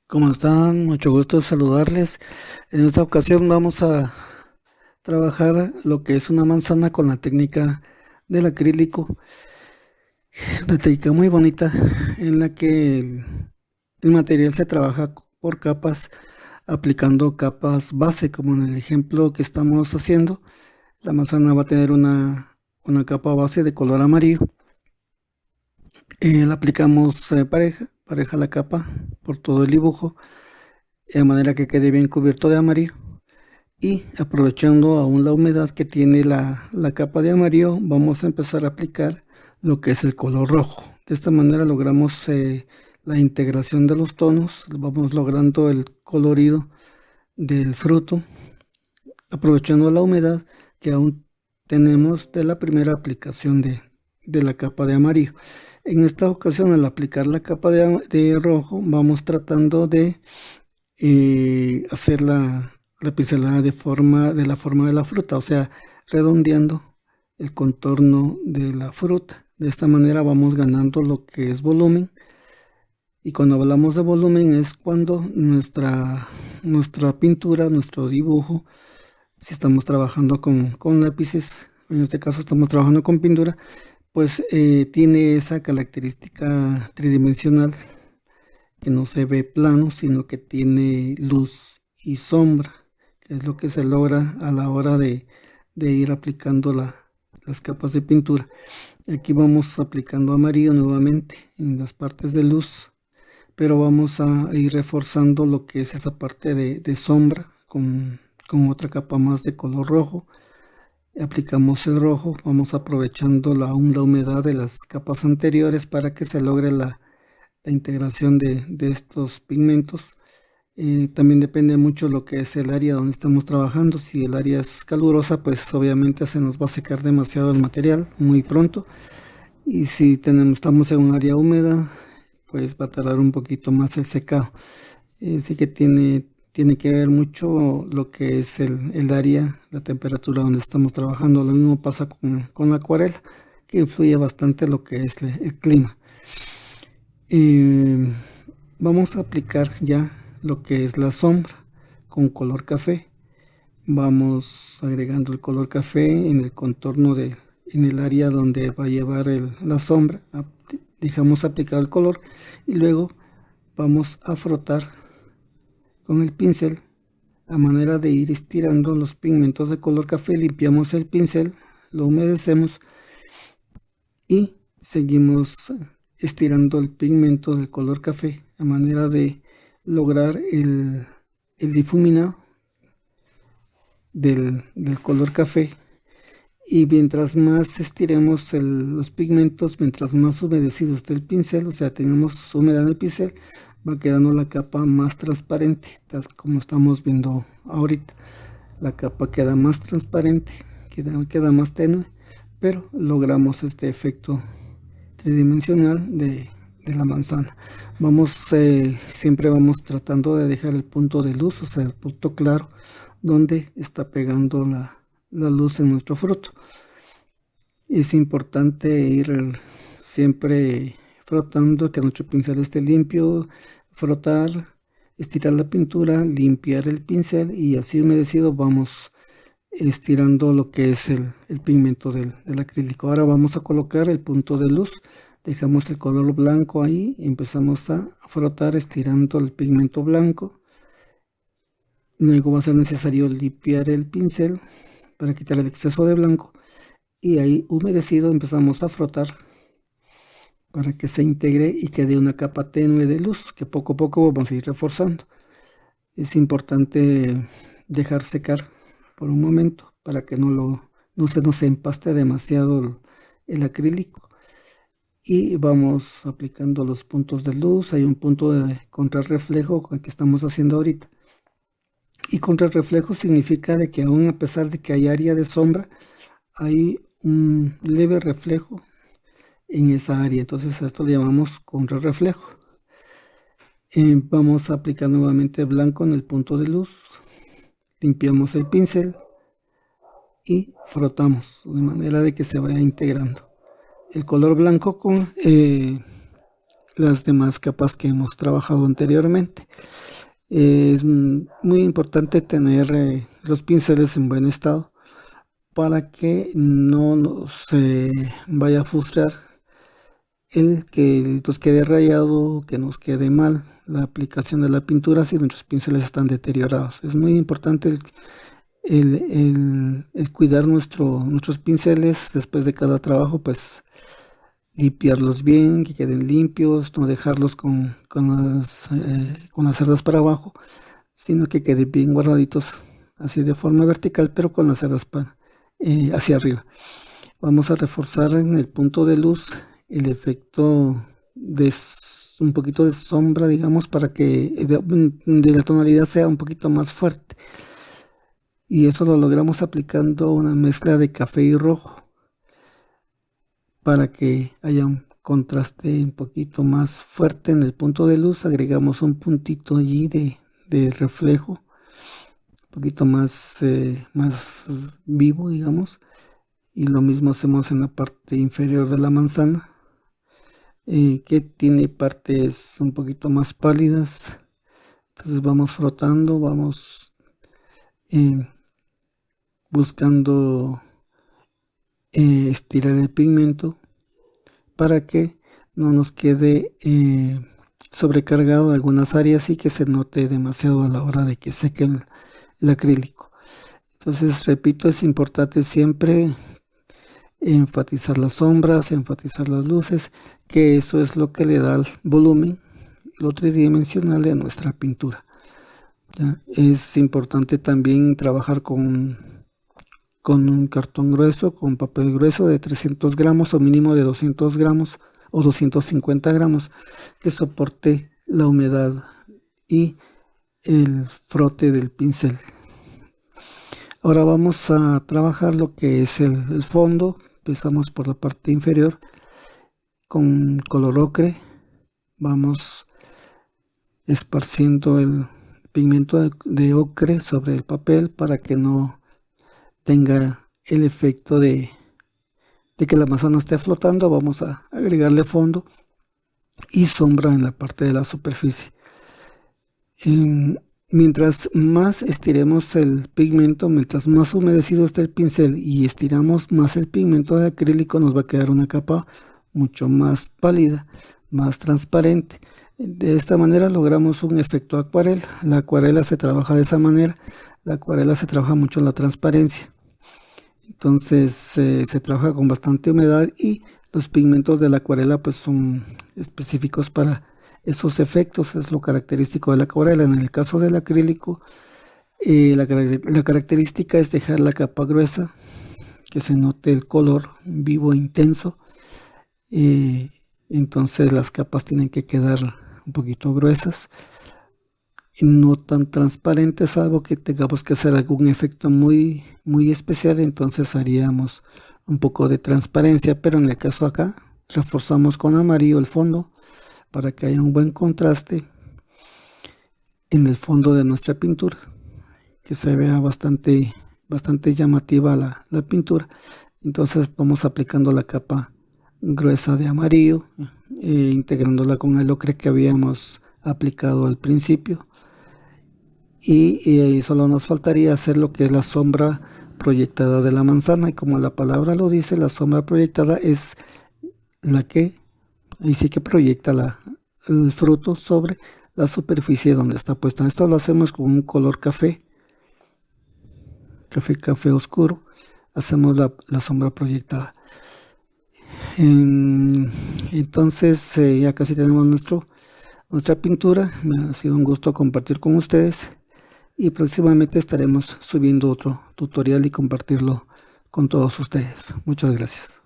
¿Cómo están? Mucho gusto saludarles. En esta ocasión vamos a trabajar lo que es una manzana con la técnica del acrílico, una técnica muy bonita en la que el material se trabaja por capas, aplicando capas base, como en el ejemplo que estamos haciendo. La manzana va a tener una capa base de color amarillo. La aplicamos pareja la capa por todo el dibujo, de manera que quede bien cubierto de amarillo. Y aprovechando aún la humedad que tiene la capa de amarillo, vamos a empezar a aplicar lo que es el color rojo. De esta manera logramos la integración de los tonos, vamos logrando el colorido del fruto, aprovechando la humedad que aún tenemos de la primera aplicación de la capa de amarillo. En esta ocasión, al aplicar la capa de rojo, vamos tratando de hacer la pincelada de la forma de la fruta, o sea, redondeando el contorno de la fruta. De esta manera vamos ganando lo que es volumen. Y cuando hablamos de volumen es cuando nuestra pintura, nuestro dibujo, si estamos trabajando con lápices, en este caso estamos trabajando con pintura, pues tiene esa característica tridimensional que no se ve plano, sino que tiene luz y sombra, que es lo que se logra a la hora de ir aplicando las capas de pintura. Aquí vamos aplicando amarillo nuevamente en las partes de luz, pero vamos a ir reforzando lo que es esa parte de sombra con otra capa más de color rojo. Aplicamos el rojo, vamos aprovechando aún la humedad de las capas anteriores para que se logre la integración de estos pigmentos. También depende mucho lo que es el área donde estamos trabajando. Si el área es calurosa, pues obviamente se nos va a secar demasiado el material muy pronto. Y si estamos en un área húmeda, pues va a tardar un poquito más el secado. Sí que tiene que ver mucho lo que es el área, la temperatura donde estamos trabajando. Lo mismo pasa con la acuarela, que influye bastante lo que es el clima. Eh, Vamos a aplicar ya lo que es la sombra con color café. Vamos agregando el color café en el contorno en el área donde va a llevar la sombra. Dejamos aplicado el color y luego vamos a frotar con el pincel a manera de ir estirando los pigmentos de color café. Limpiamos el pincel, lo humedecemos y seguimos estirando el pigmento del color café a manera de lograr el difuminado del color café. Y mientras más estiremos los pigmentos, mientras más humedecido esté el pincel, o sea, tenemos humedad en el pincel, va quedando la capa más transparente, tal como estamos viendo ahorita. La capa queda más transparente, queda más tenue, pero logramos este efecto tridimensional de la manzana. Siempre vamos tratando de dejar el punto de luz, o sea, el punto claro, donde está pegando la luz en nuestro fruto. Es importante ir siempre frotando, que nuestro pincel esté limpio, frotar, estirar la pintura, limpiar el pincel y así humedecido vamos estirando lo que es el pigmento del acrílico. Ahora vamos a colocar el punto de luz. Dejamos el color blanco ahí y empezamos a frotar estirando el pigmento blanco. Luego va a ser necesario limpiar el pincel para quitar el exceso de blanco y ahí humedecido empezamos a frotar para que se integre y quede una capa tenue de luz que poco a poco vamos a ir reforzando. Es importante dejar secar por un momento para que no se nos empaste demasiado el acrílico. Y vamos aplicando los puntos de luz. Hay un punto de contrarreflejo que estamos haciendo ahorita. Y contrarreflejo significa de que aún a pesar de que hay área de sombra, hay un leve reflejo en esa área. Entonces a esto le llamamos contrarreflejo. Vamos a aplicar nuevamente blanco en el punto de luz. Limpiamos el pincel y frotamos de manera de que se vaya integrando el color blanco las demás capas que hemos trabajado anteriormente. Es muy importante tener los pinceles en buen estado para que no nos vaya a frustrar el que nos quede rayado, que nos quede mal la aplicación de la pintura si nuestros pinceles están deteriorados. Es muy importante el cuidar nuestros pinceles después de cada trabajo, pues limpiarlos bien, que queden limpios, no dejarlos con las cerdas para abajo, sino que queden bien guardaditos así de forma vertical, pero con las cerdas hacia arriba. Vamos a reforzar en el punto de luz el efecto de un poquito de sombra, digamos, para que de la tonalidad sea un poquito más fuerte. Y eso lo logramos aplicando una mezcla de café y rojo para que haya un contraste un poquito más fuerte en el punto de luz. Agregamos un puntito allí de reflejo, un poquito más vivo, digamos. Y lo mismo hacemos en la parte inferior de la manzana, que tiene partes un poquito más pálidas. Entonces vamos frotando, vamos buscando estirar el pigmento para que no nos quede sobrecargado en algunas áreas y que se note demasiado a la hora de que seque el acrílico. Entonces, repito, es importante siempre enfatizar las sombras, enfatizar las luces, que eso es lo que le da el volumen, lo tridimensional de nuestra pintura. ¿Ya? Es importante también trabajar con un cartón grueso, con papel grueso de 300 gramos o mínimo de 200 gramos o 250 gramos, que soporte la humedad y el frote del pincel. Ahora vamos a trabajar lo que es el fondo. Empezamos por la parte inferior con color ocre. Vamos esparciendo el pigmento de ocre sobre el papel para que no tenga el efecto de que la manzana esté flotando. Vamos a agregarle fondo y sombra en la parte de la superficie. Mientras más estiremos el pigmento, mientras más humedecido esté el pincel y estiramos más el pigmento de acrílico, nos va a quedar una capa mucho más pálida, más transparente. De esta manera logramos un efecto acuarela. La acuarela se trabaja de esa manera. La acuarela se trabaja mucho en la transparencia. Entonces se trabaja con bastante humedad y los pigmentos de la acuarela pues son específicos para esos efectos. Es lo característico de la acuarela. En el caso del acrílico, la característica es dejar la capa gruesa, que se note el color vivo e intenso. Entonces las capas tienen que quedar un poquito gruesas y no tan transparentes, salvo que tengamos que hacer algún efecto muy especial. Entonces haríamos un poco de transparencia, pero en el caso acá reforzamos con amarillo el fondo para que haya un buen contraste en el fondo de nuestra pintura, que se vea bastante llamativa la pintura. Entonces vamos aplicando la capa gruesa de amarillo, integrándola con el ocre que habíamos aplicado al principio, y solo nos faltaría hacer lo que es la sombra proyectada de la manzana. Y como la palabra lo dice, la sombra proyectada es la que ahí sí que proyecta el fruto sobre la superficie donde está puesta. Esto lo hacemos con un color café oscuro. Hacemos la sombra proyectada. Entonces ya casi tenemos nuestra pintura. Me ha sido un gusto compartir con ustedes y próximamente estaremos subiendo otro tutorial y compartirlo con todos ustedes. Muchas gracias.